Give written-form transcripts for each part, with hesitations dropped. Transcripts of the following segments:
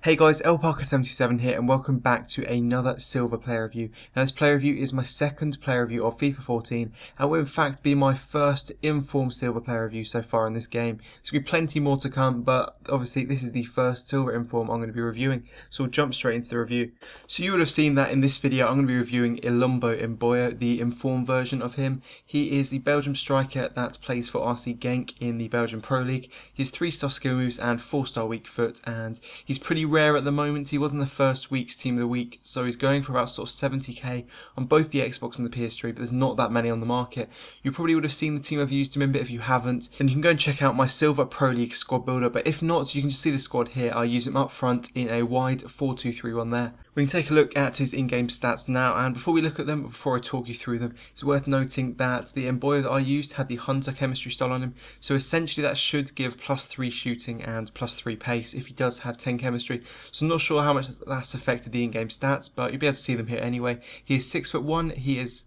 Hey guys, LParker77 here and welcome back to another silver player review. Now this player review is my second player review of FIFA 14 and will in fact be my first Inform silver player review so far in this game. There's going to be plenty more to come, but obviously this is the first silver Inform I'm going to be reviewing, so we'll jump straight into the review. So you would have seen that in this video I'm going to be reviewing IF Mboyo, the Inform version of him. He is the Belgium striker that plays for RC Genk in the Belgian Pro League. He has 3-star skill moves and 4-star weak foot, and he's pretty rare at the moment. He wasn't the first week's team of the week, so he's going for about sort of 70k on both the Xbox and the PS3, but there's not that many on the market. You probably would have seen the team I've used him in, but if you haven't, then you can go and check out my Silver Pro League squad builder, but if not, you can just see the squad here. I use him up front in a wide 4-2-3-1 there. We can take a look at his in-game stats now, and before we look at them, before I talk you through them, it's worth noting that the Mboyo that I used had the Hunter chemistry style on him, so essentially that should give +3 shooting and +3 pace if he does have 10 chemistry. So I'm not sure how much that's affected the in-game stats, but you'll be able to see them here anyway. He is 6'1", he is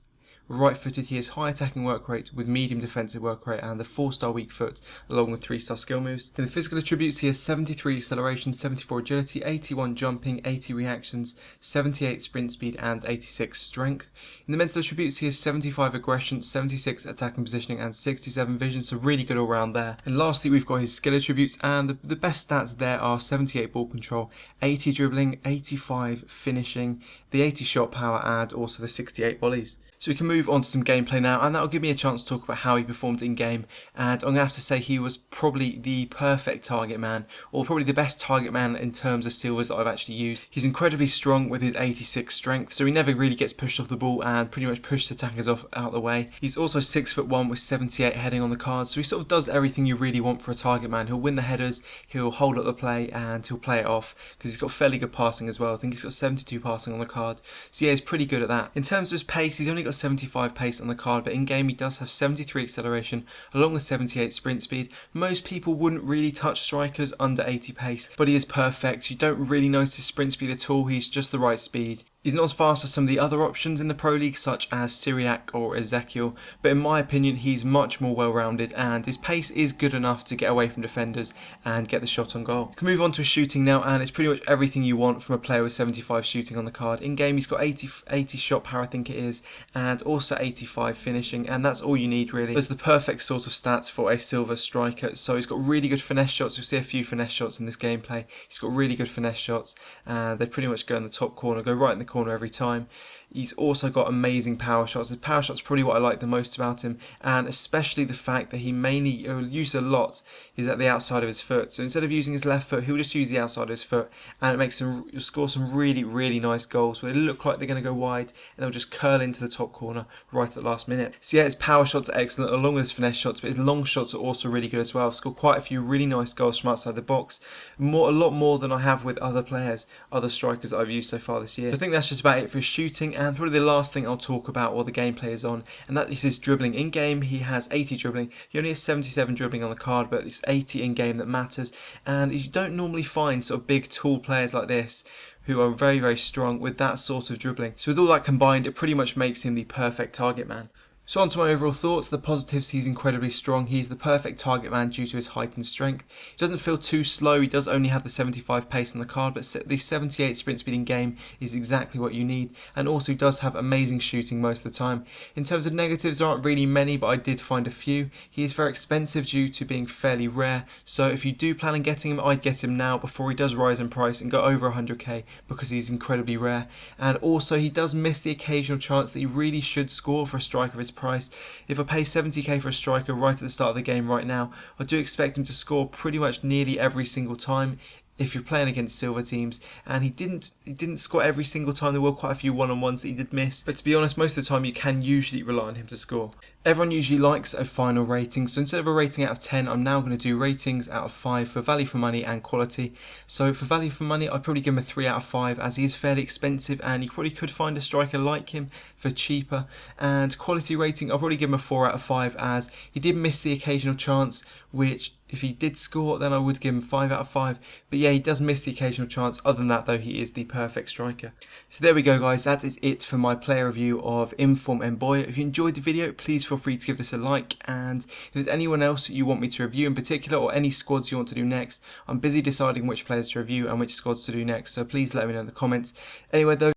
right-footed, he has high attacking work rate with medium defensive work rate and a 4-star weak foot along with 3-star skill moves. In the physical attributes, he has 73 acceleration, 74 agility, 81 jumping, 80 reactions, 78 sprint speed and 86 strength. In the mental attributes, he has 75 aggression, 76 attacking positioning and 67 vision, so really good all round there. And lastly, we've got his skill attributes, and the best stats there are 78 ball control, 80 dribbling, 85 finishing, the 80 shot power and also the 68 volleys. So we can move on to some gameplay now, and that'll give me a chance to talk about how he performed in game. And I'm going to have to say he was probably the perfect target man, or probably the best target man in terms of silvers that I've actually used. He's incredibly strong with his 86 strength, so he never really gets pushed off the ball and pretty much pushes attackers out of the way. He's also 6'1" with 78 heading on the card, so he sort of does everything you really want for a target man. He'll win the headers, he'll hold up the play, and he'll play it off, because he's got fairly good passing as well. I think he's got 72 passing on the card, so yeah, he's pretty good at that. In terms of his pace, he's only got 75 pace on the card, but in game he does have 73 acceleration along with 78 sprint speed. Most people wouldn't really touch strikers under 80 pace, but he is perfect. You don't really notice his sprint speed at all. He's just the right speed. He's not as fast as some of the other options in the Pro League, such as Syriac or Ezekiel, but in my opinion he's much more well-rounded, and his pace is good enough to get away from defenders and get the shot on goal. We can move on to his shooting now, and it's pretty much everything you want from a player with 75 shooting on the card. In game he's got 80 shot power, I think it is, and also 85 finishing, and that's all you need really. Those are the perfect sort of stats for a silver striker. So he's got really good finesse shots. You'll see a few finesse shots in this gameplay. He's got really good finesse shots, and they pretty much go in the top corner, go right in the corner every time. He's also got amazing power shots. His power shots are probably what I like the most about him, and especially the fact that he mainly uses a lot is at the outside of his foot. So instead of using his left foot, he'll just use the outside of his foot, and it makes him score some really nice goals where they look like they're going to go wide and they'll just curl into the top corner right at the last minute. So yeah, his power shots are excellent along with his finesse shots, but his long shots are also really good as well. I've scored quite a few really nice goals from outside the box, a lot more than I have with other players, other strikers that I've used so far this year. So I think that's just about it for his shooting, and probably the last thing I'll talk about while the gameplay is on, and that is his dribbling. In game he has 80 dribbling. He only has 77 dribbling on the card, but it's 80 in game that matters, and you don't normally find sort of big tall players like this who are very strong with that sort of dribbling. So with all that combined, it pretty much makes him the perfect target man. So on to my overall thoughts. The positives: he's incredibly strong. He's the perfect target man due to his height and strength. He doesn't feel too slow. He does only have the 75 pace on the card, but the 78 sprint speed in game is exactly what you need. And also he does have amazing shooting most of the time. In terms of negatives, there aren't really many, but I did find a few. He is very expensive due to being fairly rare. So if you do plan on getting him, I'd get him now before he does rise in price and go over 100k, because he's incredibly rare. And also he does miss the occasional chance that he really should score for a striker of his price. If I pay 70k for a striker right at the start of the game right now, I do expect him to score pretty much nearly every single time if you're playing against silver teams, and he didn't score every single time. There were quite a few one-on-ones that he did miss, but to be honest, most of the time you can usually rely on him to score. Everyone usually likes a final rating, so instead of a rating out of 10, I'm now going to do ratings out of 5 for value for money and quality. So for value for money, I'd probably give him a 3 out of 5, as he is fairly expensive and you probably could find a striker like him for cheaper. And quality rating, I'll probably give him a 4 out of 5, as he did miss the occasional chance, which If he did score, then I would give him 5 out of 5. But yeah, he does miss the occasional chance. Other than that, though, he is the perfect striker. So there we go, guys. That is it for my player review of Inform Mboyo. If you enjoyed the video, please feel free to give this a like. And if there's anyone else you want me to review in particular, or any squads you want to do next, I'm busy deciding which players to review and which squads to do next. So please let me know in the comments. Anyway, though,